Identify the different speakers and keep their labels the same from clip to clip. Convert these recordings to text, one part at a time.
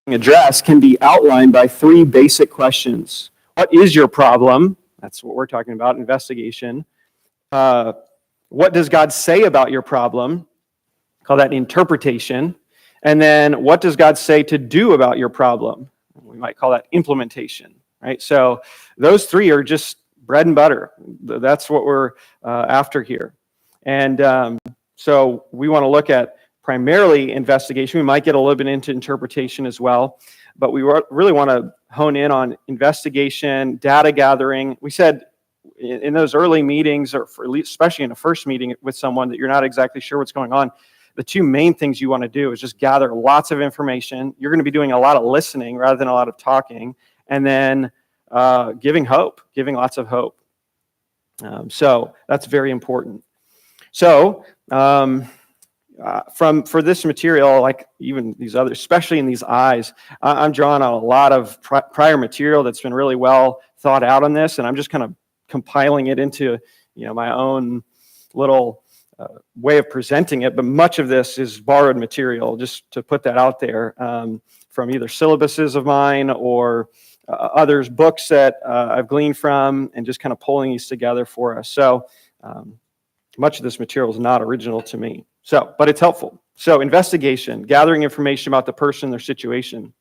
Speaker 1: address can be outlined by three basic questions. What is your problem? That's what we're talking about, investigation. What does God say about your problem? Call that interpretation. And then what does God say to do about your problem? We might call that implementation, right? So those three are just bread and butter. That's what we're after here. And so we want to look at primarily investigation. We might get a little bit into interpretation as well, but we really want to hone in on investigation, data gathering. We said in those early meetings, or especially in a first meeting with someone that you're not exactly sure what's going on, the two main things you want to do is just gather lots of information. You're going to be doing a lot of listening rather than a lot of talking, and then giving lots of hope. So that's very important. So for this material, like even these others, especially in these eyes, I'm drawing on a lot of prior material that's been really well thought out on this, and I'm just kind of compiling it into my own little way of presenting it. But much of this is borrowed material, just to put that out there, from either syllabuses of mine or others' books that I've gleaned from, and just kind of pulling these together for us. So much of this material is not original to me. But it's helpful. So investigation, gathering information about the person, their situation.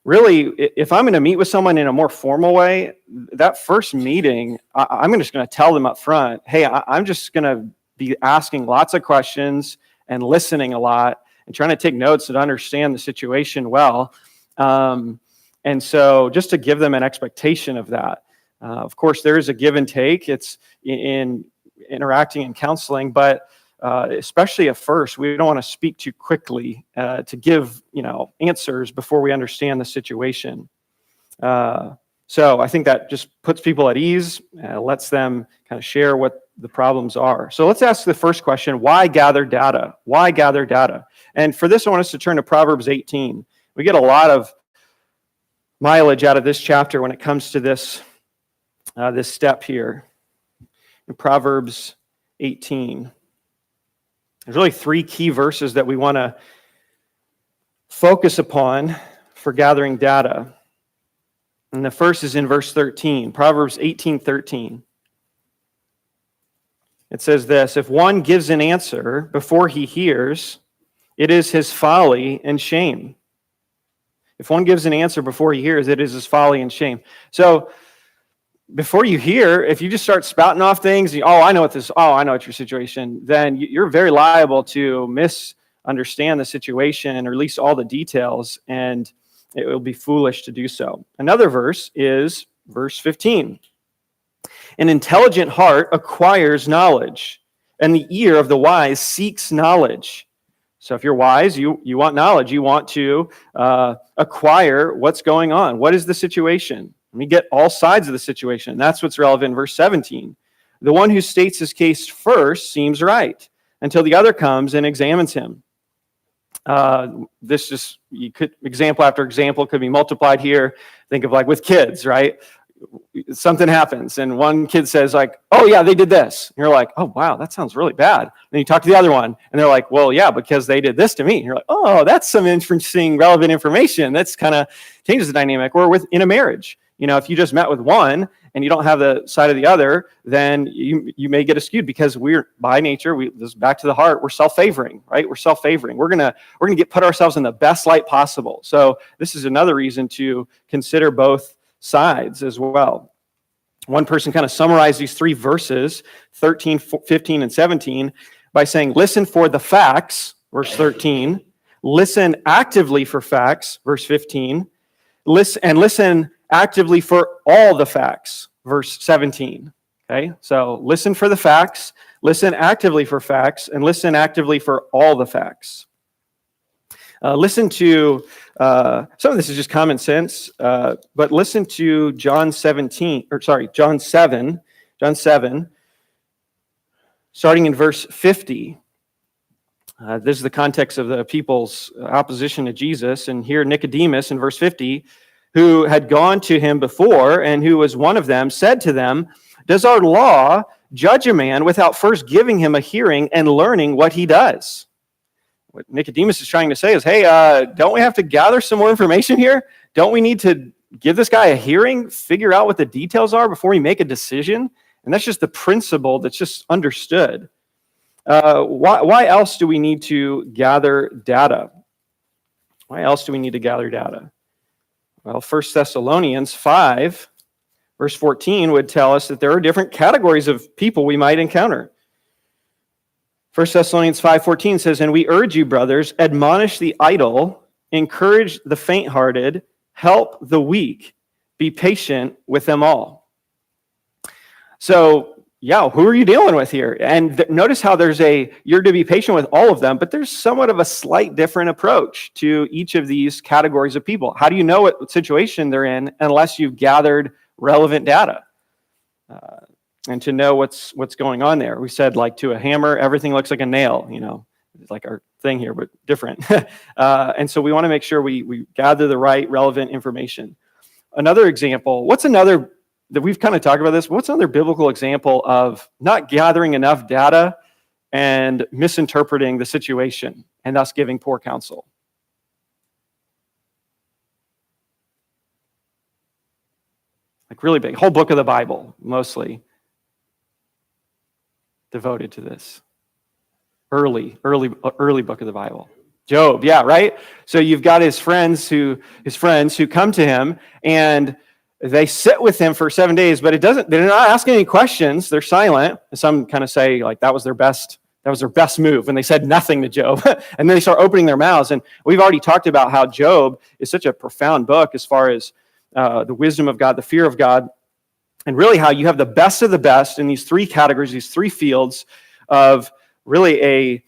Speaker 1: Really, if I'm going to meet with someone in a more formal way, that first meeting, I'm just going to tell them up front, hey, I'm just going to be asking lots of questions and listening a lot and trying to take notes and understand the situation well. And so just to give them an expectation of that. Of course, there is a give and take. It's in interacting and counseling, but especially at first, we don't want to speak too quickly to give answers before we understand the situation. So I think that just puts people at ease, lets them kind of share what the problems are. So let's ask the first question: why gather data? Why gather data? And for this, I want us to turn to Proverbs 18. We get a lot of mileage out of this chapter when it comes to this step here. In Proverbs 18. There's really three key verses that we want to focus upon for gathering data. And the first is in verse 13, Proverbs 18:13. It says this: if one gives an answer before he hears, it is his folly and shame. If one gives an answer before he hears, it is his folly and shame. So before you hear, if you just start spouting off things, I know what your situation, then you're very liable to misunderstand the situation or at least all the details, and it will be foolish to do so. Another verse is verse 15. An intelligent heart acquires knowledge, and the ear of the wise seeks knowledge. So if you're wise, you want knowledge. You want to acquire what's going on. What is the situation? Let me get all sides of the situation. That's what's relevant in verse 17. The one who states his case first seems right until the other comes and examines him. Example after example could be multiplied here. Think of like with kids, right? Something happens and one kid says like, oh yeah, they did this. And you're like, oh wow, that sounds really bad. Then you talk to the other one and they're like, well, yeah, because they did this to me. And you're like, oh, that's some interesting, relevant information. That's kind of changes the dynamic. Or in a marriage. If you just met with one and you don't have the side of the other, then you may get skewed because we're by nature, this is back to the heart, we're self-favoring, right? We're self-favoring. We're gonna put ourselves in the best light possible. So this is another reason to consider both sides as well. One person kind of summarized these three verses, 13, 15, and 17, by saying, listen for the facts, verse 13, listen actively for facts, verse 15, listen actively for all the facts, verse 17. Okay, so listen for the facts, listen actively for facts, and listen actively for all the facts. Listen to, some of this is just common sense, but listen to John 7, starting in verse 50. This is the context of the people's opposition to Jesus, and here Nicodemus in verse 50, who had gone to him before and who was one of them, said to them, does our law judge a man without first giving him a hearing and learning what he does? What Nicodemus is trying to say is, hey, don't we have to gather some more information here? Don't we need to give this guy a hearing, figure out what the details are before we make a decision? And that's just the principle that's just understood. Why else do we need to gather data? Why else do we need to gather data? Well, 1 Thessalonians 5, verse 14 would tell us that there are different categories of people we might encounter. 1 Thessalonians 5:14 says, "And we urge you, brothers, admonish the idle, encourage the faint-hearted, help the weak, be patient with them all." So, yeah, who are you dealing with here? And notice how you're to be patient with all of them, but there's somewhat of a slight different approach to each of these categories of people. How do you know what situation they're in unless you've gathered relevant data? And to know what's going on there. We said, like, to a hammer, everything looks like a nail, it's like our thing here, but different. And so we want to make sure we gather the right relevant information. Another example, that we've kind of talked about this, what's another biblical example of not gathering enough data and misinterpreting the situation and thus giving poor counsel? Like really big, whole book of the Bible, mostly devoted to this. Early book of the Bible. Job, yeah, right? So you've got his friends who come to him and they sit with him for 7 days, but they're not asking any questions. They're silent. And some kind of say like that was their best move when they said nothing to Job. And then they start opening their mouths. And we've already talked about how Job is such a profound book as far as the wisdom of God, the fear of God, and really how you have the best of the best in these three categories, these three fields of really a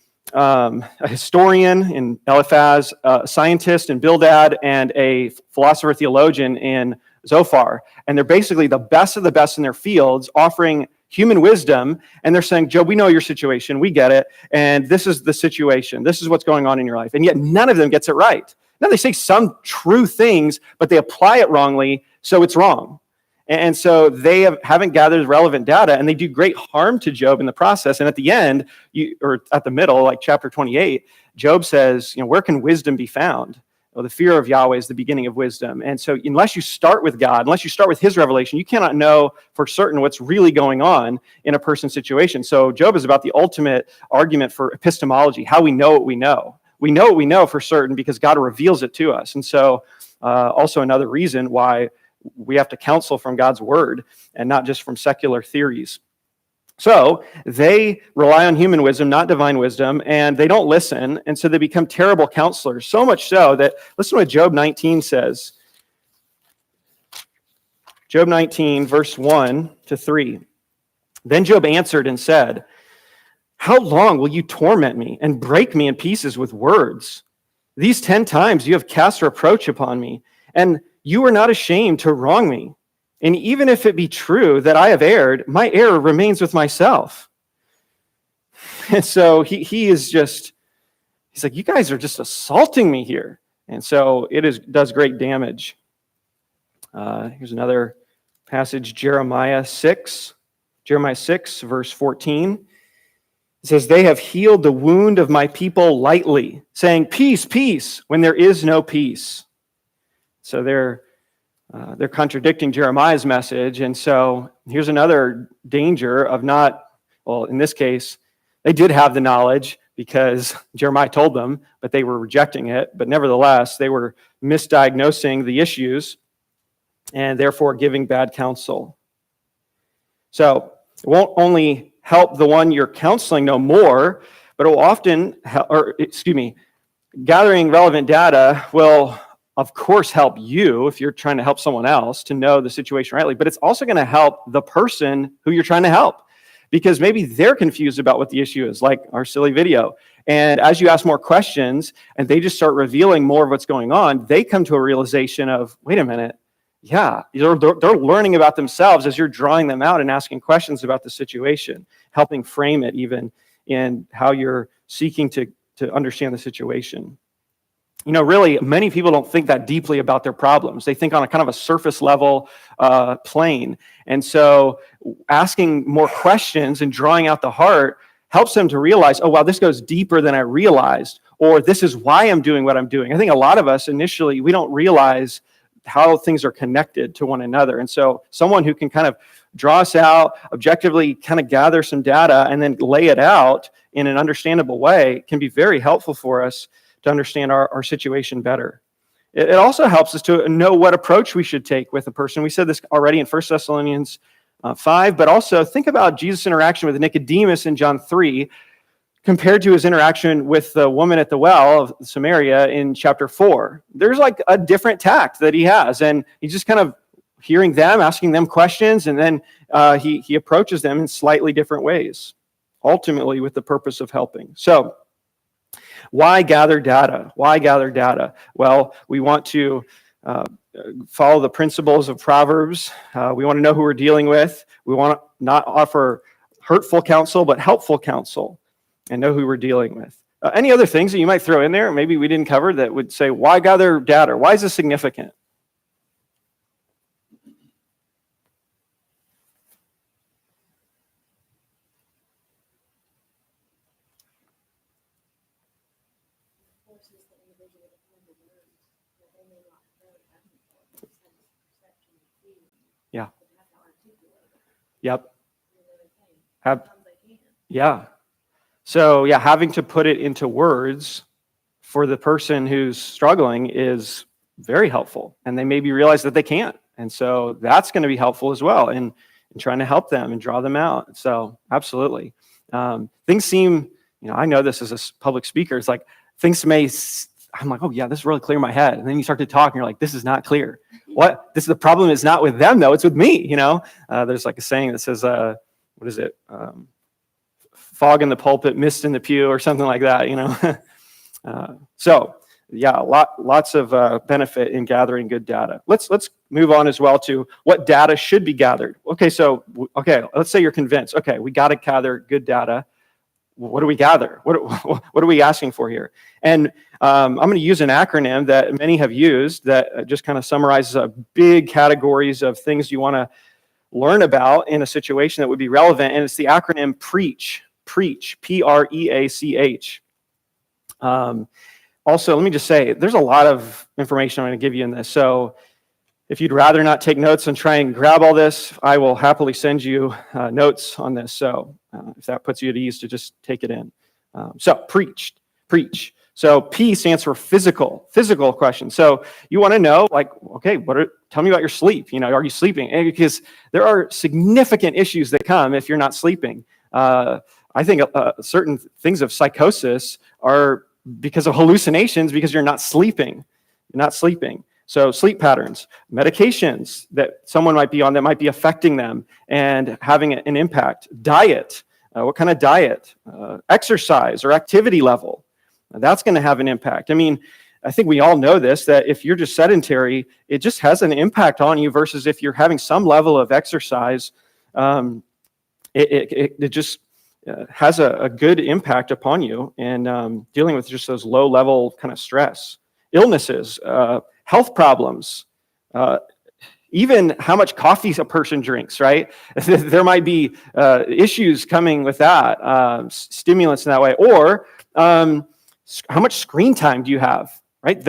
Speaker 1: historian in Eliphaz, a scientist in Bildad, and a philosopher theologian in Zophar. And they're basically the best of the best in their fields, offering human wisdom. And they're saying, Job, we know your situation. We get it. And this is the situation. This is what's going on in your life. And yet none of them gets it right. Now they say some true things, but they apply it wrongly, so it's wrong. And so they haven't gathered relevant data, and they do great harm to Job in the process. And at the end, or at the middle, like chapter 28, Job says, where can wisdom be found? Well, the fear of Yahweh is the beginning of wisdom. And so unless you start with God, unless you start with his revelation, you cannot know for certain what's really going on in a person's situation. So Job is about the ultimate argument for epistemology, how we know what we know. We know what we know for certain because God reveals it to us. And so also another reason why we have to counsel from God's word and not just from secular theories. So they rely on human wisdom, not divine wisdom, and they don't listen, and so they become terrible counselors. So much so that, listen to what Job 19 says. Job 19, verse 1 to 3. Then Job answered and said, "How long will you torment me and break me in pieces with words? These 10 times you have cast reproach upon me, and you are not ashamed to wrong me. And even if it be true that I have erred, my error remains with myself." And so he's like, you guys are just assaulting me here. And so does great damage. Here's another passage, Jeremiah 6, verse 14. It says, "They have healed the wound of my people lightly, saying, 'Peace, peace,' when there is no peace." So they're contradicting Jeremiah's message. And so here's another danger of in this case, they did have the knowledge because Jeremiah told them, but they were rejecting it. But nevertheless, they were misdiagnosing the issues and therefore giving bad counsel. So it won't only help the one you're counseling know more, but it will often, gathering relevant data will of course help you if you're trying to help someone else to know the situation rightly, but it's also going to help the person who you're trying to help because maybe they're confused about what the issue is, like our silly video. And as you ask more questions and they just start revealing more of what's going on, they come to a realization of, wait a minute, yeah, they're learning about themselves as you're drawing them out and asking questions about the situation, helping frame it even in how you're seeking to understand the situation. Really, many people don't think that deeply about their problems. They think on a kind of a surface level plane. And so asking more questions and drawing out the heart helps them to realize, oh, wow, this goes deeper than I realized. or this is why I'm doing what I'm doing. I think a lot of us initially, we don't realize how things are connected to one another. And so someone who can kind of draw us out, objectively kind of gather some data and then lay it out in an understandable way can be very helpful for us to understand our situation better. It also helps us to know what approach we should take with a person. We said this already in 1 Thessalonians 5, but also think about Jesus' interaction with Nicodemus in John 3 compared to his interaction with the woman at the well of Samaria in chapter 4. There's like a different tact that he has, and he's just kind of hearing them, asking them questions, and then he approaches them in slightly different ways, ultimately with the purpose of helping. So, why gather data? Why gather data? Well, we want to follow the principles of Proverbs. We want to know who we're dealing with. We want to not offer hurtful counsel, but helpful counsel, and know who we're dealing with. Any other things that you might throw in there, maybe we didn't cover, that would say, why gather data? Why is this significant? Yeah. Yep. Yeah. So yeah, having to put it into words for the person who's struggling is very helpful, and they maybe realize that they can't. And so that's going to be helpful as well in trying to help them and draw them out. So absolutely. Things seem, I know this as a public speaker, it's like I'm like, oh yeah, this is really clear in my head. And then you start to talk and you're like, this is not clear. The problem is not with them though, it's with me, There's like a saying that says, what is it? Fog in the pulpit, mist in the pew, or something like that, So yeah, lots of benefit in gathering good data. Let's move on as well to what data should be gathered. Okay, let's say you're convinced. Okay, we got to gather good data. What do we gather? What are we asking for here? And I'm going to use an acronym that many have used that just kind of summarizes big categories of things you want to learn about in a situation that would be relevant. And it's the acronym PREACH, P-R-E-A-C-H. Also, let me just say, there's a lot of information I'm going to give you in this. So if you'd rather not take notes and try and grab all this, I will happily send you notes on this. So if that puts you at ease to just take it in. So preach. So P stands for physical questions. So you want to know, like, okay, tell me about your sleep. Are you sleeping? And because there are significant issues that come if you're not sleeping. I think certain things of psychosis are because of hallucinations because you're not sleeping. So sleep patterns, medications that someone might be on that might be affecting them and having an impact. Diet, what kind of diet? Exercise or activity level. That's going to have an impact. I mean, I think we all know this, that if you're just sedentary, it just has an impact on you versus if you're having some level of exercise, it just has a good impact upon you and dealing with just those low level kind of stress. Illnesses, health problems, even how much coffee a person drinks, right? There might be issues coming with that, stimulants in that way, or how much screen time do you have, right?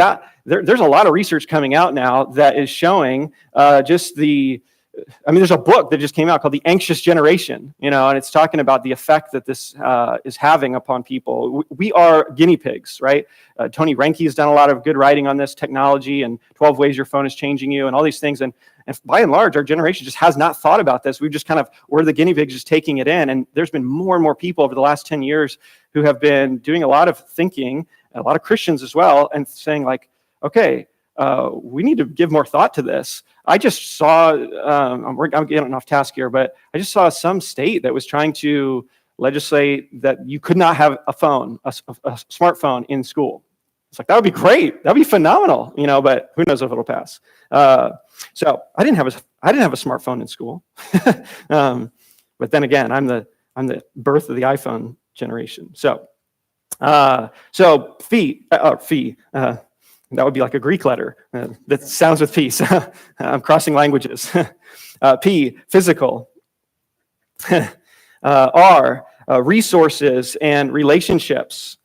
Speaker 1: There's a lot of research coming out now that is showing there's a book that just came out called The Anxious Generation, and it's talking about the effect that this is having upon people. We are guinea pigs, right? Tony Reinke has done a lot of good writing on this technology and 12 ways your phone is changing you and all these things. And by and large, our generation just has not thought about this. We've just we're the guinea pigs just taking it in. And there's been more and more people over the last 10 years who have been doing a lot of thinking, a lot of Christians as well, and saying like, okay, we need to give more thought to this. I just saw, I'm getting off task here, but I just saw some state that was trying to legislate that you could not have a phone, a smartphone in school. It's like, that would be great. That'd be phenomenal, but who knows if it'll pass. So I didn't have a smartphone in school. But then again, I'm the birth of the iPhone generation. So fee, that would be like a Greek letter that sounds with peace. I'm crossing languages. P, physical. R, resources and relationships.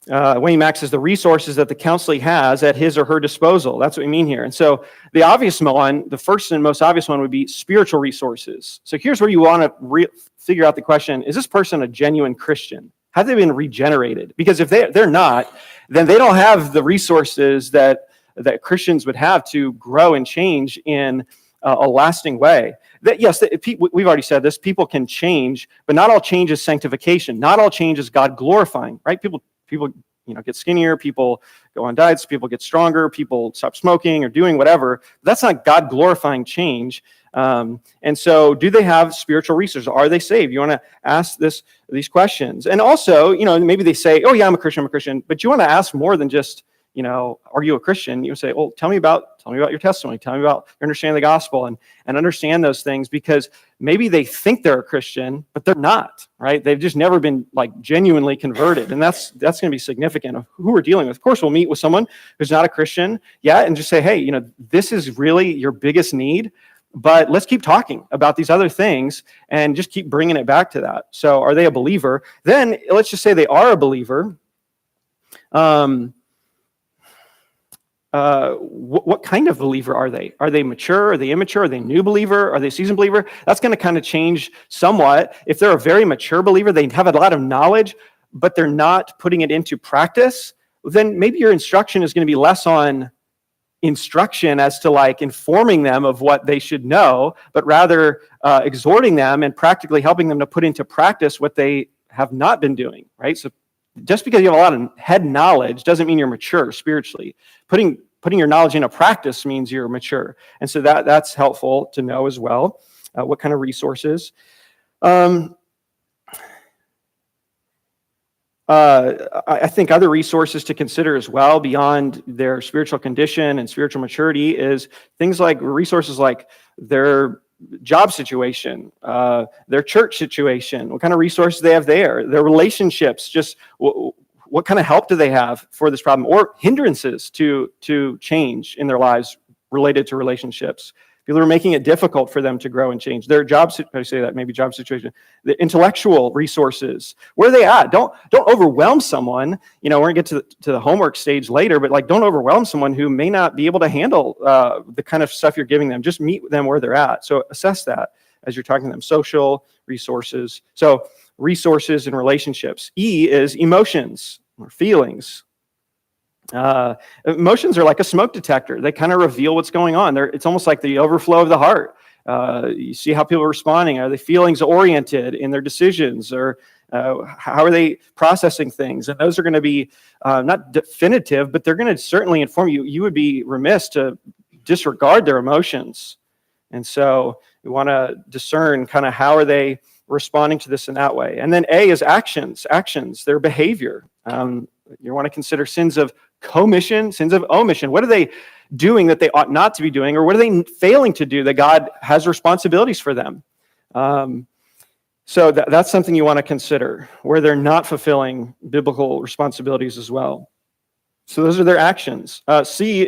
Speaker 1: Wayne Mack says the resources that the counselee has at his or her disposal. That's what we mean here. And so the obvious one, the first and most obvious one would be spiritual resources. So here's where you want to figure out the question, is this person a genuine Christian? Have they been regenerated? Because if they're not, then they don't have the resources that Christians would have to grow and change in a lasting way. Yes, we've already said this, people can change, but not all change is sanctification. Not all change is God glorifying, right? People get skinnier, people go on diets, people get stronger, people stop smoking or doing whatever. That's not God glorifying change. And so do they have spiritual resources? Are they saved? You want to ask these questions. And also, maybe they say, oh yeah, I'm a Christian, but you want to ask more than just, are you a Christian? You say, well, tell me about your testimony. Tell me about your understanding of the gospel and understand those things, because maybe they think they're a Christian, but they're not, right? They've just never been genuinely converted. And that's going to be significant of who we're dealing with. Of course, we'll meet with someone who's not a Christian, and just say, hey, this is really your biggest need, but let's keep talking about these other things and just keep bringing it back to that. So are they a believer? Then let's just say they are a believer. What kind of believer are they? Are they mature? Are they immature? Are they new believer? Are they seasoned believer? That's going to kind of change somewhat. If they're a very mature believer, they have a lot of knowledge, but they're not putting it into practice, then maybe your instruction is going to be less on instruction as to informing them of what they should know, but rather exhorting them and practically helping them to put into practice what they have not been doing, right? So just because you have a lot of head knowledge doesn't mean you're mature spiritually. Putting your knowledge into practice means you're mature. And so that's helpful to know as well. What kind of resources? I think other resources to consider as well beyond their spiritual condition and spiritual maturity is things like resources like their job situation, their church situation, what kind of resources they have there, their relationships, just what kind of help do they have for this problem, or hindrances to change in their lives related to relationships. People are making it difficult for them to grow and change. Their job situation, the intellectual resources, where are they at? Don't overwhelm someone. We're gonna get to the homework stage later, but don't overwhelm someone who may not be able to handle the kind of stuff you're giving them. Just meet them where they're at. So assess that as you're talking to them. Social resources. So resources and relationships. E is emotions or feelings. Emotions are like a smoke detector. They kind of reveal what's going on. It's almost like the overflow of the heart. You see how people are responding. Are they feelings oriented in their decisions, or how are they processing things? And those are going to be not definitive, but they're going to certainly inform you. You would be remiss to disregard their emotions. And so we want to discern kind of how are they responding to this in that way. And then A is actions, their behavior. You want to consider sins of commission, sins of omission. What are they doing that they ought not to be doing, or what are they failing to do that God has responsibilities for them? So that's something you want to consider, where they're not fulfilling biblical responsibilities as well. So those are their actions. C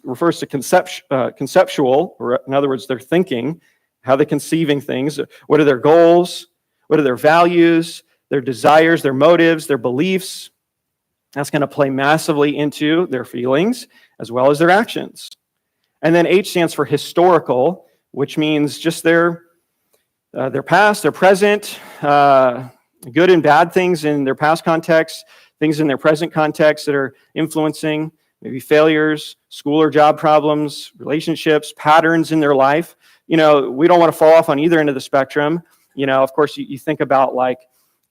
Speaker 1: refers to conceptual, or in other words, their thinking, how they're conceiving things. What are their goals? What are their values, their desires, their motives, their beliefs? That's going to play massively into their feelings as well as their actions. And then H stands for historical, which means just their past, their present, good and bad things in their past context, things in their present context that are influencing, maybe failures, school or job problems, relationships, patterns in their life. We don't want to fall off on either end of the spectrum. Of course, you think about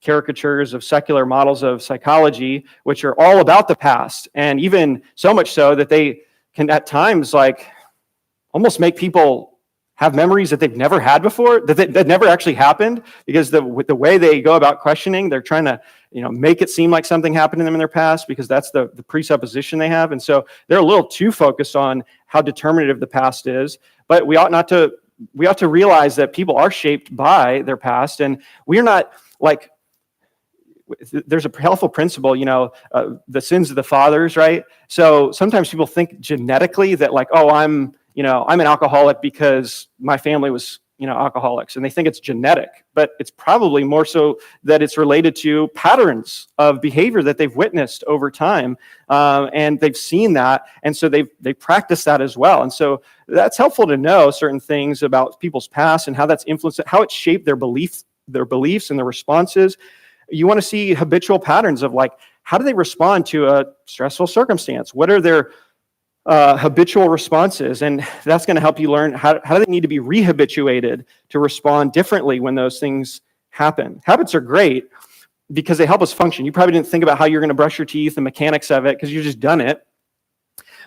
Speaker 1: caricatures of secular models of psychology, which are all about the past, and even so much so that they can at times almost make people have memories that they've never had before, that never actually happened, because with the way they go about questioning, they're trying to make it seem like something happened to them in their past, because that's the presupposition they have. And so they're a little too focused on how determinative the past is. But we ought to realize that people are shaped by their past, and we're not there's a helpful principle, the sins of the fathers, right? So sometimes people think genetically that I'm an alcoholic because my family was, alcoholics, and they think it's genetic, but it's probably more so that it's related to patterns of behavior that they've witnessed over time, and they've seen that, and so they practice that as well. And so that's helpful to know certain things about people's past and how that's influenced, how it shaped their beliefs and their responses. You want to see habitual patterns of like, how do they respond to a stressful circumstance? What are their habitual responses? And that's going to help you learn how do they need to be rehabituated to respond differently when those things happen. Habits are great because they help us function. You probably didn't think about how you're going to brush your teeth, the mechanics of it, because you've just done it.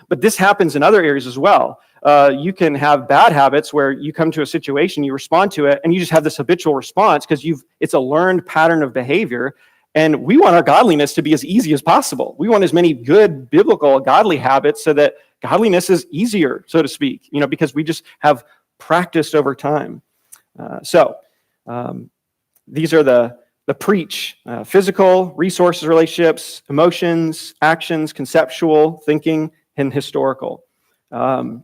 Speaker 1: But this happens in other areas as well. You can have bad habits where you come to a situation, you respond to it, and you just have this habitual response because it's a learned pattern of behavior. And we want our godliness to be as easy as possible. We want as many good, biblical, godly habits so that godliness is easier, so to speak, because we just have practiced over time. These are the preach: physical, resources, relationships, emotions, actions, conceptual, thinking, and historical. I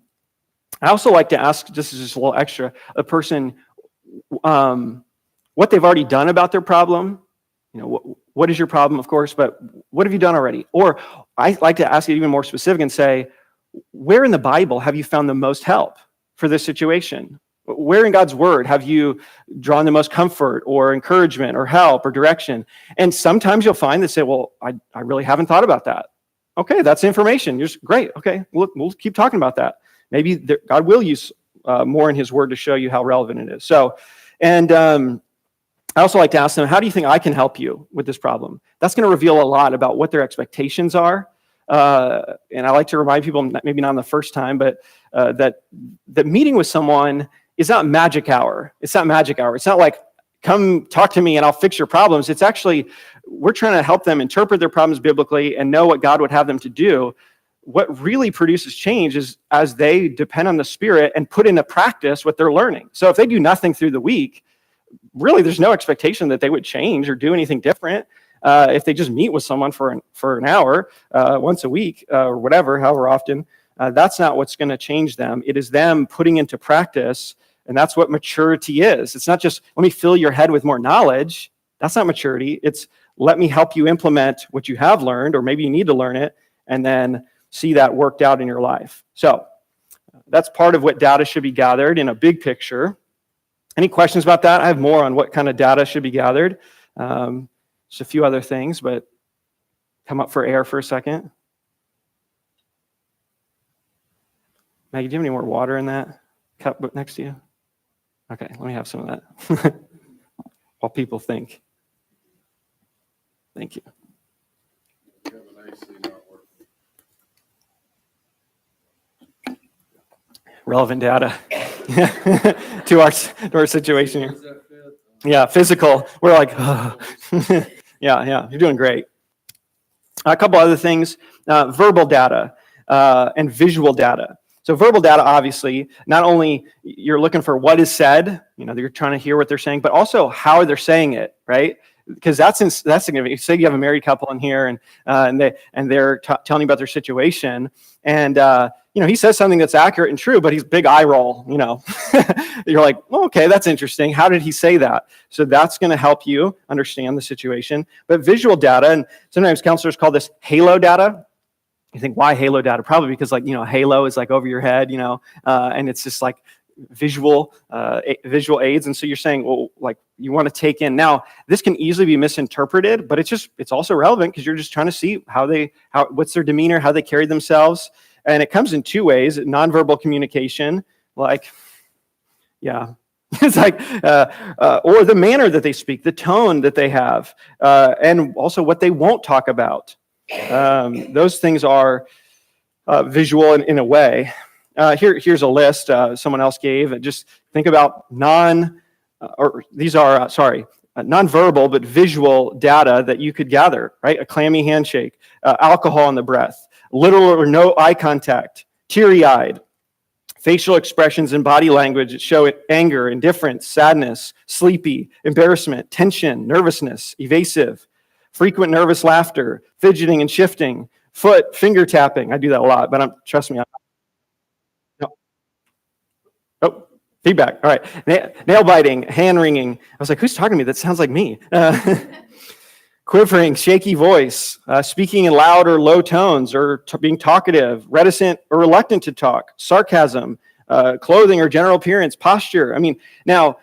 Speaker 1: also like to ask, this is just a little extra, a person what they've already done about their problem. What is your problem, of course, but what have you done already? Or I like to ask it even more specific and say, where in the Bible have you found the most help for this situation? Where in God's word have you drawn the most comfort or encouragement or help or direction? And sometimes you'll find that say, well, I really haven't thought about that. Okay, that's information. You're just, great. Okay, we'll keep talking about that. Maybe God will use more in his word to show you how relevant it is. So, and I also like to ask them, how do you think I can help you with this problem? That's going to reveal a lot about what their expectations are. And I like to remind people, maybe not on the first time, but that meeting with someone is not magic hour. It's not magic hour. It's not like, come talk to me and I'll fix your problems. It's actually, we're trying to help them interpret their problems biblically and know what God would have them to do. What really produces change is as they depend on the Spirit and put into practice what they're learning. So if they do nothing through the week, really there's no expectation that they would change or do anything different. If they just meet with someone for an hour once a week or whatever, however often, that's not what's going to change them. It is them putting into practice, and that's what maturity is. It's not just, let me fill your head with more knowledge. That's not maturity. It's, let me help you implement what you have learned, or maybe you need to learn it, and then see that worked out in your life. So that's part of what data should be gathered in a big picture. Any questions about that? I have more on what kind of data should be gathered. Just a few other things, but come up for air for a second. Maggie, do you have any more water in that cup next to you? Okay, let me have some of that while people think. Thank you. Relevant data to our situation here. Yeah, physical. We're like, oh. yeah, you're doing great. A couple other things, verbal data and visual data. So verbal data, obviously, not only you're looking for what is said, you're trying to hear what they're saying, but also how they're saying it, right? Because that's significant. Say you have a married couple in here, and they're telling you about their situation, and he says something that's accurate and true, but he's big eye roll. You're like, oh, okay, that's interesting. How did he say that? So that's going to help you understand the situation. But visual data, and sometimes counselors call this halo data. You think, why halo data? Probably because halo is like over your head, and it's just like visual aids. And so you're saying, well, like you want to take in. Now, this can easily be misinterpreted, but it's also relevant because you're just trying to see what's their demeanor, how they carry themselves. And it comes in two ways: nonverbal communication, it's like, or the manner that they speak, the tone that they have, and also what they won't talk about. Those things are visual in a way. Here's a list someone else gave. Just think about nonverbal but visual data that you could gather, right? A clammy handshake, alcohol in the breath, little or no eye contact, teary-eyed, facial expressions and body language that show anger, indifference, sadness, sleepy, embarrassment, tension, nervousness, evasive, frequent nervous laughter, fidgeting and shifting, finger tapping. I do that a lot, but trust me. Oh, Feedback. All right. Nail biting, hand wringing. I was like, who's talking to me? That sounds like me. Quivering, shaky voice, speaking in loud or low tones, or being talkative, reticent or reluctant to talk, sarcasm, clothing or general appearance, posture. I mean, now,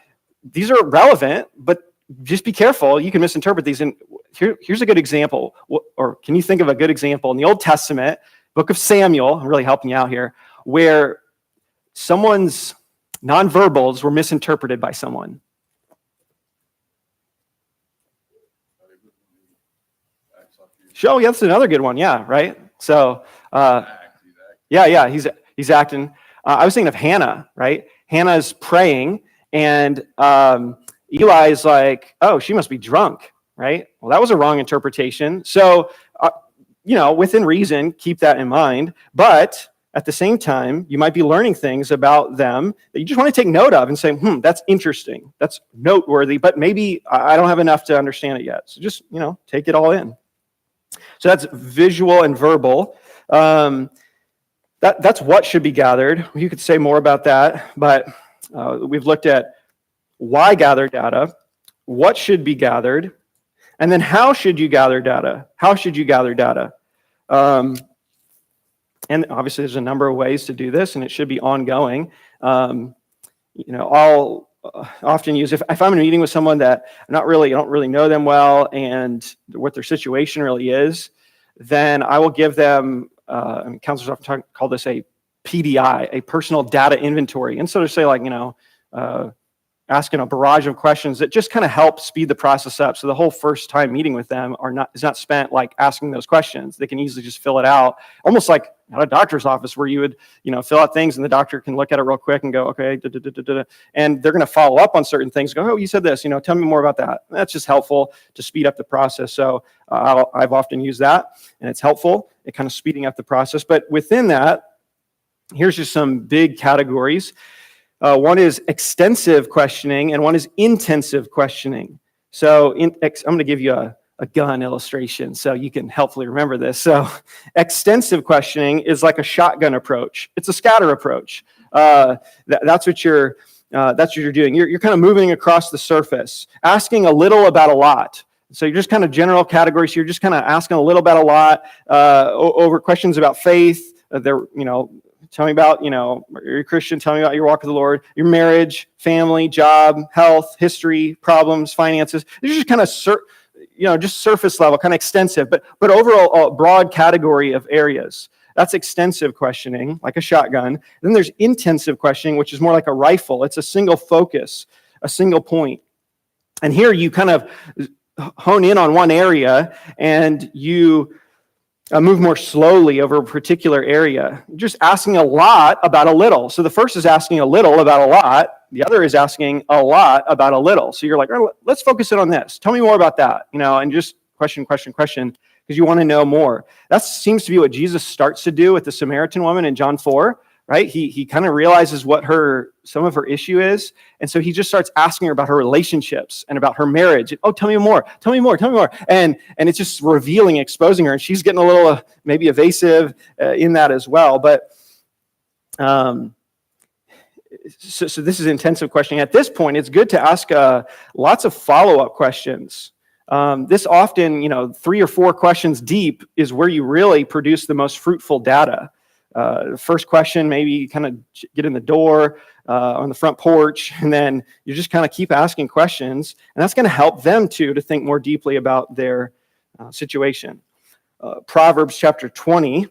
Speaker 1: these are relevant, but just be careful. You can misinterpret these. And here's a good example. Or can you think of a good example in the Old Testament, book of Samuel, I'm really helping you out here, where someone's nonverbals were misinterpreted by someone? Oh, yeah, that's another good one. Yeah, right? So, he's acting. I was thinking of Hannah, right? Hannah's praying, and Eli's like, oh, she must be drunk, right? Well, that was a wrong interpretation. So, within reason, keep that in mind. But at the same time, you might be learning things about them that you just want to take note of and say, that's interesting. That's noteworthy, but maybe I don't have enough to understand it yet. So just, take it all in. So that's visual and verbal. That's what should be gathered. You could say more about that, but we've looked at why gather data, what should be gathered, and then how should you gather data? How should you gather data? And obviously, there's a number of ways to do this, and it should be ongoing. I'll often use if I'm in a meeting with someone that I don't really know them well, and what their situation really is, then I will give them. Counselors often call this a PDI, a personal data inventory, and so to say, asking a barrage of questions that just kind of help speed the process up. So the whole first time meeting with them is not spent asking those questions. They can easily just fill it out, almost like at a doctor's office where you would, fill out things and the doctor can look at it real quick and go, okay, and they're going to follow up on certain things. Go, oh, you said this, tell me more about that. That's just helpful to speed up the process. So I've often used that, and it's helpful at kind of speeding up the process. But within that, here's just some big categories. One is extensive questioning, and one is intensive questioning. So I'm going to give you a gun illustration so you can helpfully remember this. So extensive questioning is like a shotgun approach. It's a scatter approach. That's what you're doing. You're kind of moving across the surface, asking a little about a lot. So you're just kind of general categories. You're just kind of asking a little about a lot over questions about faith. Tell me about, you're a Christian, tell me about your walk with the Lord, your marriage, family, job, health, history, problems, finances. These are just kind of, just surface level, kind of extensive, but overall a broad category of areas. That's extensive questioning, like a shotgun. Then there's intensive questioning, which is more like a rifle. It's a single focus, a single point. And here you kind of hone in on one area, and you move more slowly over a particular area. You're just asking a lot about a little. So the first is asking a little about a lot. The other is asking a lot about a little. So you're like, oh, let's focus in on this. Tell me more about that. And just question, because you want to know more. That seems to be what Jesus starts to do with the Samaritan woman in John 4, right? He kind of realizes what some of her issue is. And so he just starts asking her about her relationships and about her marriage. Oh, tell me more. And it's just revealing, exposing her. And she's getting a little maybe evasive in that as well. But so this is intensive questioning. At this point, it's good to ask lots of follow-up questions. This often, 3 or 4 questions deep is where you really produce the most fruitful data. First question, maybe kind of get in the door on the front porch, and then you just kind of keep asking questions, and that's going to help them too to think more deeply about their situation. Proverbs chapter 20,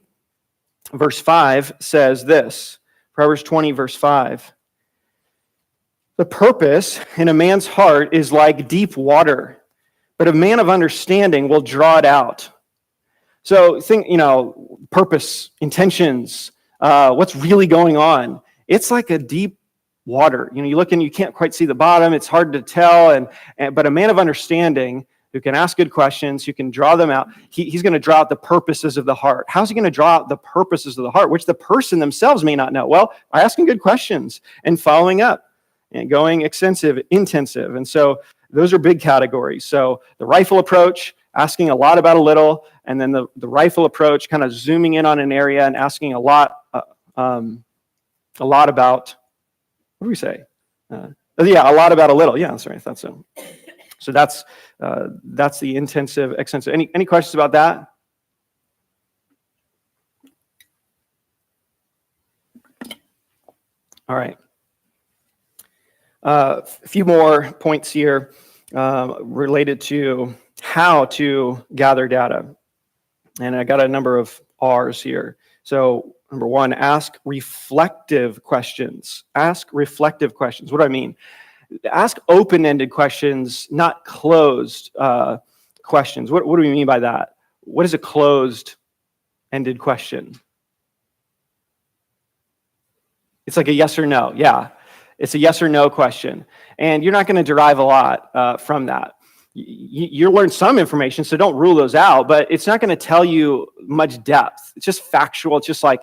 Speaker 1: verse 5 says this. Proverbs 20, verse 5. The purpose in a man's heart is like deep water, but a man of understanding will draw it out. So think, purpose, intentions, what's really going on. It's like a deep water. You look and you can't quite see the bottom. It's hard to tell. But a man of understanding who can ask good questions, who can draw them out, he's going to draw out the purposes of the heart. How's he going to draw out the purposes of the heart, which the person themselves may not know? Well, by asking good questions and following up and going extensive, intensive. And so those are big categories. So the rifle approach, asking a lot about a little, and then the rifle approach, kind of zooming in on an area and asking a lot about, what do we say? Yeah, a lot about a little. Yeah, that's right. That's it. So that's the intensive, extensive. Any questions about that? All right. A few more points here related to how to gather data. And I got a number of R's here. So number one, ask reflective questions. Ask reflective questions. What do I mean? Ask open-ended questions, not closed questions. What do we mean by that? What is a closed-ended question? It's like a yes or no. Yeah, it's a yes or no question. And you're not going to derive a lot from that. You'll learn some information, so don't rule those out, but it's not going to tell you much depth. It's just factual. It's just like,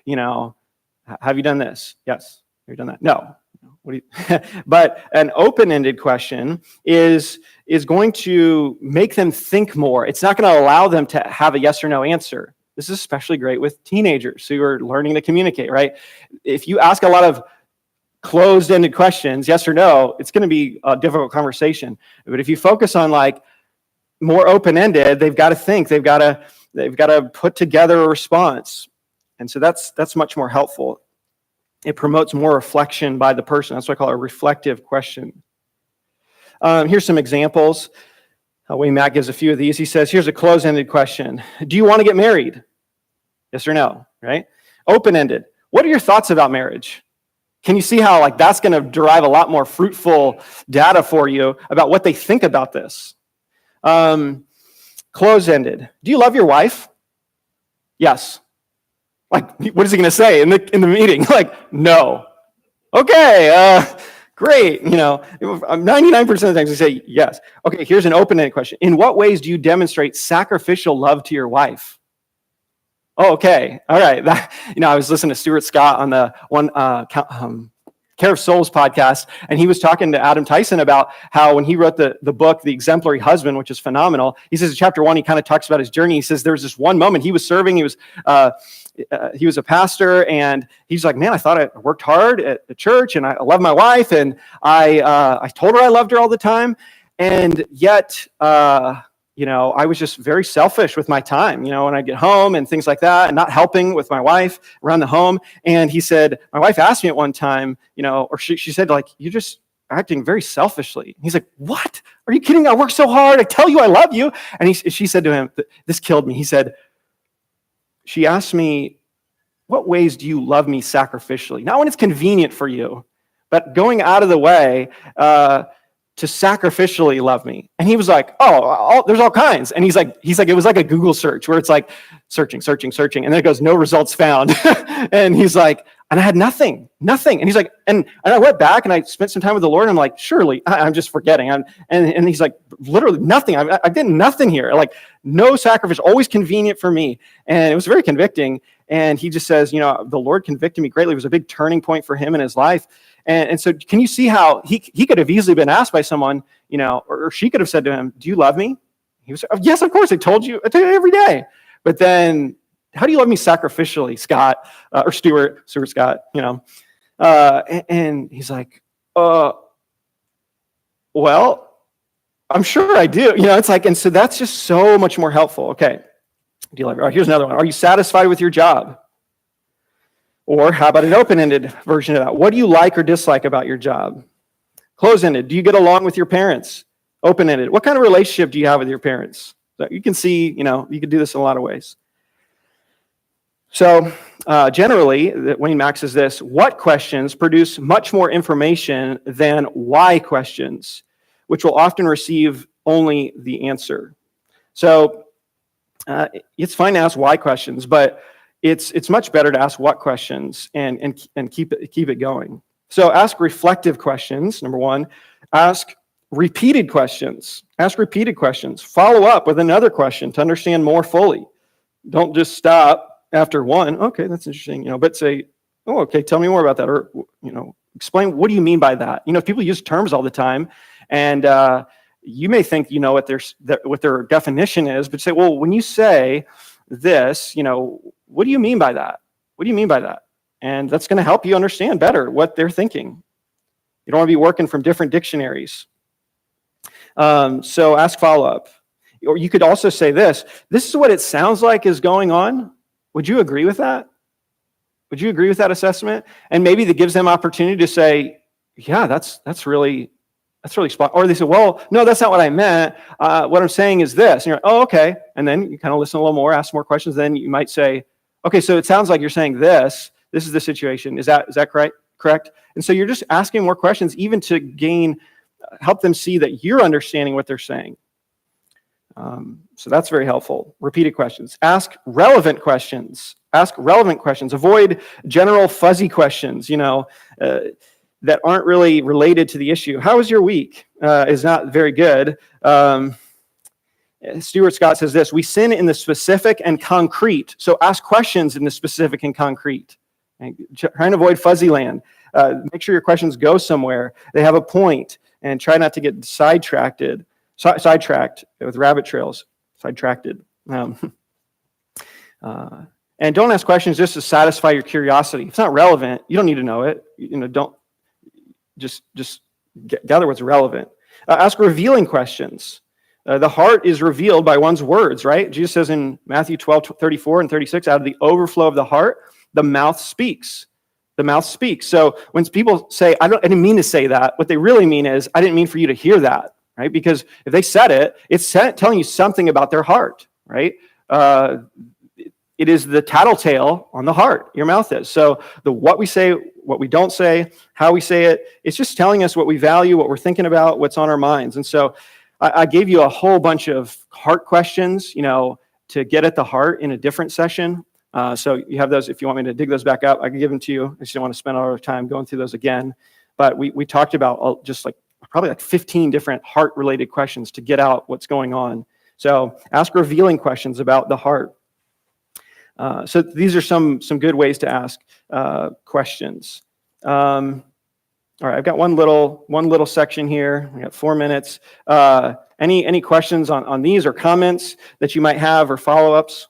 Speaker 1: have you done this? Yes. Have you done that? No. What do you but an open-ended question is going to make them think more. It's not going to allow them to have a yes or no answer. This is especially great with teenagers who are learning to communicate, right? If you ask a lot of closed-ended questions, yes or no, it's going to be a difficult conversation. But if you focus on like more open-ended, they've got to think, they've got to put together a response. And so that's much more helpful. It promotes more reflection by the person. That's what I call a reflective question. Here's some examples. Wayne Mack gives a few of these. He says, here's a closed-ended question. Do you want to get married? Yes or no, right? Open-ended. What are your thoughts about marriage? Can you see how like that's going to derive a lot more fruitful data for you about what they think about this? Closed-ended. Do you love your wife? Yes. Like, what is he going to say in the meeting? Like, no. Okay, great. 99% of the times they say yes. Okay, here's an open-ended question. In what ways do you demonstrate sacrificial love to your wife? Oh, okay. All right. I was listening to Stuart Scott on the one Care of Souls podcast, and he was talking to Adam Tyson about how when he wrote the book, The Exemplary Husband, which is phenomenal, he says in chapter 1, he kind of talks about his journey. He says there was this one moment he was serving, he was a pastor, and he's like, man, I thought I worked hard at the church, and I love my wife, and I told her I loved her all the time, and yet, I was just very selfish with my time, when I get home and things like that, and not helping with my wife around the home. And he said, my wife asked me at one time, or she said, like, you're just acting very selfishly. He's like, what? Are you kidding? I work so hard. I tell you I love you. And she said to him, this killed me. He said, she asked me, what ways do you love me sacrificially? Not when it's convenient for you, but going out of the way to sacrificially love me. And he was like, there's all kinds. And he's like, it was like a Google search where it's like searching. And then it goes, no results found. And he's like, and I had nothing. And he's like, and I went back and I spent some time with the Lord. And I'm like, surely I'm just forgetting. And he's like, literally nothing. I did nothing here. Like no sacrifice, always convenient for me. And it was very convicting. And he just says, the Lord convicted me greatly. It was a big turning point for him in his life. And so can you see how he could have easily been asked by someone, or she could have said to him, do you love me? He was, yes, of course. I tell you every day. But then how do you love me sacrificially, Scott, or Stuart Scott, and he's like, well, I'm sure I do. It's like, and so that's just so much more helpful. Okay. Do you love her? Here's another one. Are you satisfied with your job? Or how about an open-ended version of that? What do you like or dislike about your job? Closed-ended. Do you get along with your parents? Open-ended. What kind of relationship do you have with your parents? So you can see, you can do this in a lot of ways. So generally, Wayne Mack says this, what questions produce much more information than why questions, which will often receive only the answer. So it's fine to ask why questions, but it's much better to ask what questions and keep it going. So ask reflective questions, number one. Ask repeated questions. Follow up with another question to understand more fully. Don't just stop after one. Okay, that's interesting, but say, oh, okay, tell me more about that. Or, explain, what do you mean by that? People use terms all the time, and you may think what their definition is, but say, well, when you say this, what do you mean by that? What do you mean by that? And that's going to help you understand better what they're thinking. You don't want to be working from different dictionaries. So ask follow-up. Or you could also say this is what it sounds like is going on. Would you agree with that? Would you agree with that assessment? And maybe that gives them opportunity to say, yeah, that's really spot. Or they say, well, no, that's not what I meant. What I'm saying is this. And you're like, oh, okay. And then you kind of listen a little more, ask more questions. Then you might say, okay, so it sounds like you're saying this. This is the situation. Is that correct? And so you're just asking more questions, even to help them see that you're understanding what they're saying. So that's very helpful. Repeated questions. Ask relevant questions. Avoid general fuzzy questions, that aren't really related to the issue. How was your week? Is not very good. Stuart Scott says this: we sin in the specific and concrete. So ask questions in the specific and concrete. Trying to avoid fuzzy land. Make sure your questions go somewhere. They have a point, and try not to get sidetracked with rabbit trails. And don't ask questions just to satisfy your curiosity. If it's not relevant, you don't need to know it. Don't just gather what's relevant. Ask revealing questions. The heart is revealed by one's words, right? Jesus says in Matthew 12:34 and 36, out of the overflow of the heart, the mouth speaks. The mouth speaks. So when people say, I didn't mean to say that, what they really mean is, I didn't mean for you to hear that, right? Because if they said it, it's telling you something about their heart, right? It is the tattletale on the heart, your mouth is. So what we say, what we don't say, how we say it, it's just telling us what we value, what we're thinking about, what's on our minds. And so I gave you a whole bunch of heart questions, to get at the heart in a different session. So you have those. If you want me to dig those back up, I can give them to you. I just don't want to spend all our time going through those again. But we talked about just probably 15 different heart-related questions to get out what's going on. So ask revealing questions about the heart. So these are some good ways to ask questions. All right, I've got one little section here. We got 4 minutes. Any questions on these or comments that you might have or follow-ups?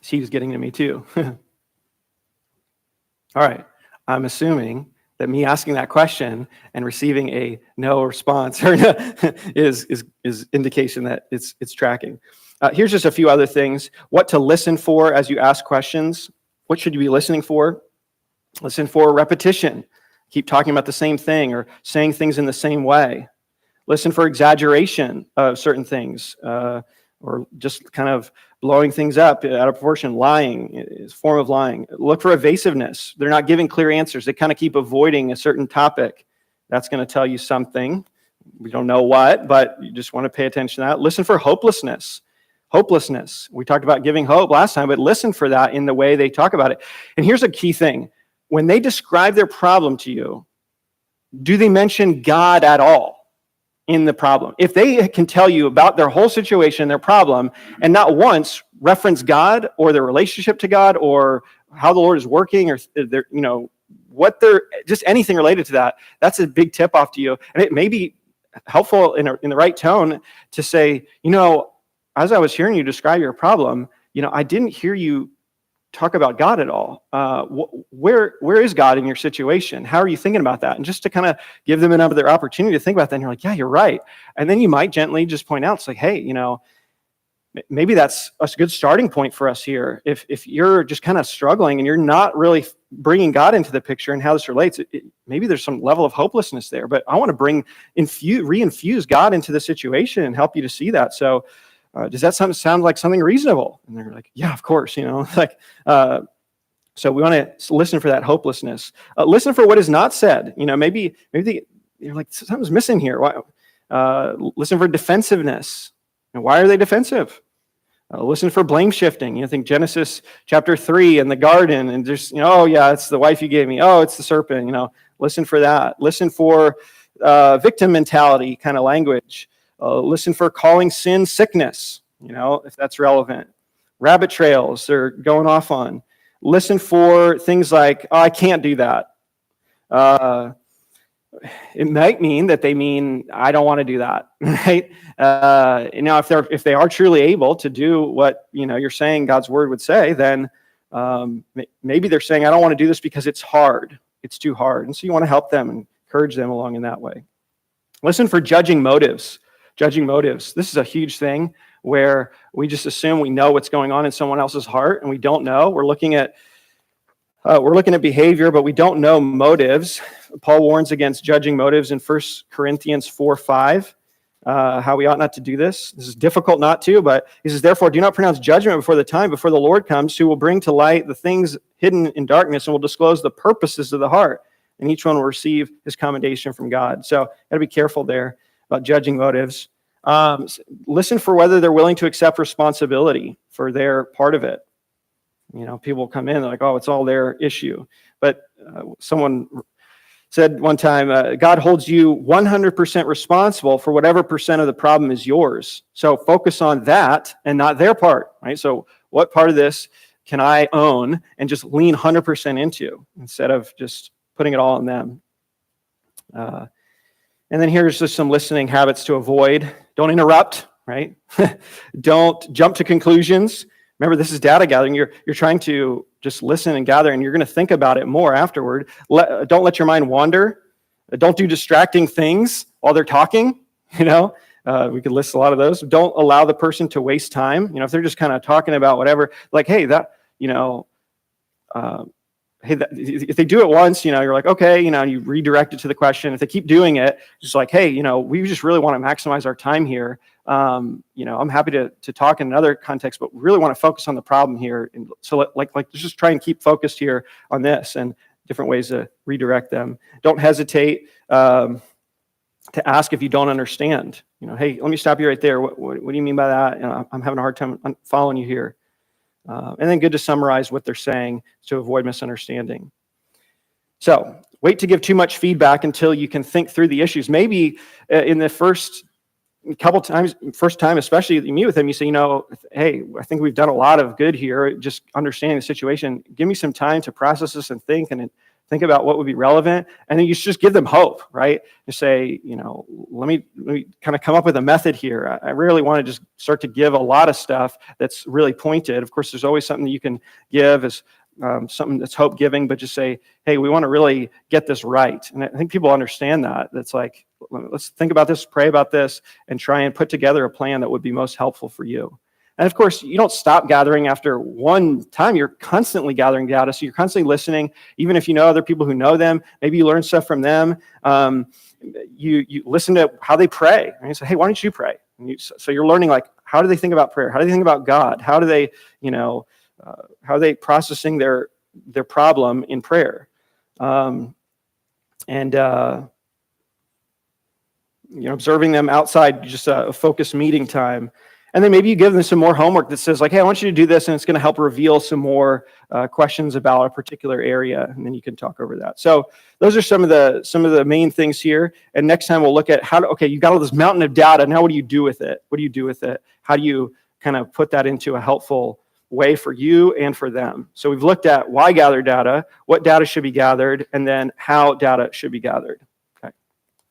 Speaker 1: She was getting to me too. All right, I'm assuming that me asking that question and receiving a no response is indication that it's tracking. Here's just a few other things. What to listen for as you ask questions. What should you be listening for? Listen for repetition. Keep talking about the same thing or saying things in the same way. Listen for exaggeration of certain things, or just kind of blowing things up out of proportion. Lying is a form of lying. Look for evasiveness. They're not giving clear answers. They kind of keep avoiding a certain topic. That's going to tell you something. We don't know what, but you just want to pay attention to that. Listen for hopelessness. Hopelessness. We talked about giving hope last time, but listen for that in the way they talk about it. And here's a key thing. When they describe their problem to you, do they mention God at all in the problem? If they can tell you about their whole situation, their problem, and not once reference God or their relationship to God or how the Lord is working or their, what they're, just anything related to that, that's a big tip off to you. And it may be helpful in the right tone to say, as I was hearing you describe your problem, I didn't hear you talk about God at all. Where is God in your situation? How are you thinking about that? And just to kind of give them another opportunity to think about that. And you're like, yeah, you're right. And then you might gently just point out, it's like, hey, maybe that's a good starting point for us here. If you're just kind of struggling and you're not really bringing God into the picture and how this relates, maybe there's some level of hopelessness there. But I want to re-infuse God into the situation and help you to see that. So does that sound like something reasonable? And they're like, yeah, of course, so we want to listen for that hopelessness. Listen for what is not said. Maybe you're like, something's missing here. Why? Listen for defensiveness. And why are they defensive? Listen for blame shifting. Think Genesis chapter 3 in the garden and just, oh yeah, it's the wife you gave me. Oh, it's the serpent, listen for that. Listen for victim mentality kind of language. Listen for calling sin sickness, if that's relevant. Rabbit trails they're going off on. Listen for things like, oh, I can't do that. It might mean that they mean, I don't want to do that, right? If they are truly able to do what, you're saying God's word would say, then Maybe they're saying, I don't want to do this because it's hard. It's too hard. And so you want to help them and encourage them along in that way. Listen for judging motives. Judging motives. This is a huge thing where we just assume we know what's going on in someone else's heart, and we don't know. We're looking at behavior, but we don't know motives. Paul warns against judging motives in 1 Corinthians 4:5, how we ought not to do this. This is difficult not to, but he says, therefore, do not pronounce judgment before the time, before the Lord comes, who will bring to light the things hidden in darkness and will disclose the purposes of the heart. And each one will receive his commendation from God. So got to be careful there about judging motives. Listen for whether they're willing to accept responsibility for their part of it. People come in, they're like, oh, it's all their issue. But someone said one time, God holds you 100% responsible for whatever percent of the problem is yours. So focus on that and not their part, right? So what part of this can I own and just lean 100% into instead of just putting it all on them? And then here's just some listening habits to avoid. Don't interrupt, right? Don't jump to conclusions. Remember, this is data gathering. You're trying to just listen and gather, and you're going to think about it more afterward. Don't let your mind wander. Don't do distracting things while they're talking. We could list a lot of those. Don't allow the person to waste time. If they're just kind of talking about whatever, like, hey, if they do it once, you're like, okay, you redirect it to the question. If they keep doing it, just like, hey, we just really want to maximize our time here. I'm happy to talk in another context, but we really want to focus on the problem here. And so let's just try and keep focused here on this and different ways to redirect them. Don't hesitate to ask if you don't understand. Hey, let me stop you right there. What do you mean by that? I'm having a hard time following you here. And then good to summarize what they're saying to avoid misunderstanding. So wait to give too much feedback until you can think through the issues. Maybe in the first time, especially that you meet with them, you say, hey, I think we've done a lot of good here, just understanding the situation. Give me some time to process this and think about what would be relevant. And then you just give them hope, right? You say, let me kind of come up with a method here. I really want to just start to give a lot of stuff that's really pointed. Of course, there's always something that you can give as something that's hope-giving, but just say, hey, we want to really get this right. And I think people understand that. That's like, let's think about this, pray about this, and try and put together a plan that would be most helpful for you. And of course, you don't stop gathering after one time. You're constantly gathering data, so you're constantly listening. Even if you know other people who know them, maybe you learn stuff from them. You listen to how they pray. And you say, hey, why don't you pray? So you're learning, like, how do they think about prayer? How do they think about God? How do they, how are they processing their problem in prayer? Observing them outside just a focused meeting time. And then maybe you give them some more homework that says, like, hey, I want you to do this, and it's going to help reveal some more questions about a particular area, and then you can talk over that. So those are some of the main things here. And next time we'll look at you got all this mountain of data. Now what do you do with it? What do you do with it? How do you kind of put that into a helpful way for you and for them? So we've looked at why gather data, what data should be gathered, and then how data should be gathered. Okay,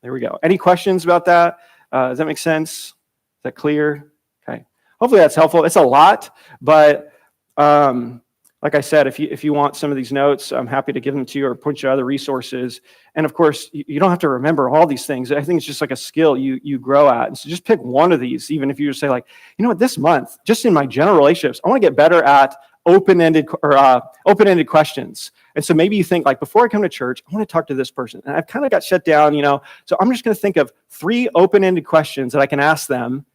Speaker 1: there we go. Any questions about that? Does that make sense? Is that clear? Hopefully that's helpful. It's a lot, but like I said, if you want some of these notes, I'm happy to give them to you or point you to other resources. And of course, you don't have to remember all these things. I think it's just like a skill you grow at. And so just pick one of these, even if you just say, like, what, this month, just in my general relationships, I want to get better at open-ended questions. And so maybe you think, like, before I come to church, I want to talk to this person. And I've kind of got shut down, so I'm just going to think of 3 open-ended questions that I can ask them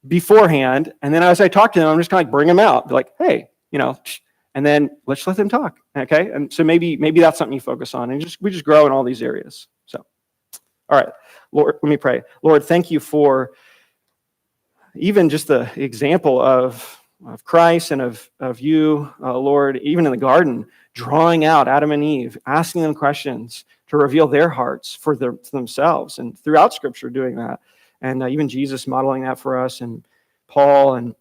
Speaker 1: beforehand, and then as I talk to them, I'm just kind of like bring them out. They're like, hey, and then let's let them talk. Okay, and so maybe that's something you focus on, and we just grow in all these areas. So, all right, Lord, let me pray. Lord, thank you for even just the example of Christ and of you, Lord, even in the garden, drawing out Adam and Eve, asking them questions to reveal their hearts for themselves, and throughout Scripture doing that. And even Jesus modeling that for us, and Paul, and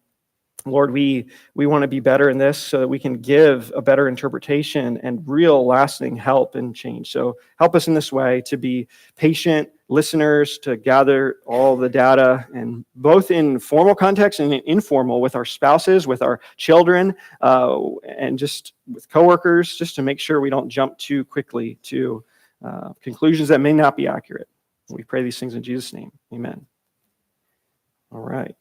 Speaker 1: Lord, we want to be better in this so that we can give a better interpretation and real lasting help and change. So help us in this way to be patient listeners, to gather all the data, and both in formal context and in informal with our spouses, with our children, and just with coworkers, just to make sure we don't jump too quickly to conclusions that may not be accurate. We pray these things in Jesus' name. Amen. All right.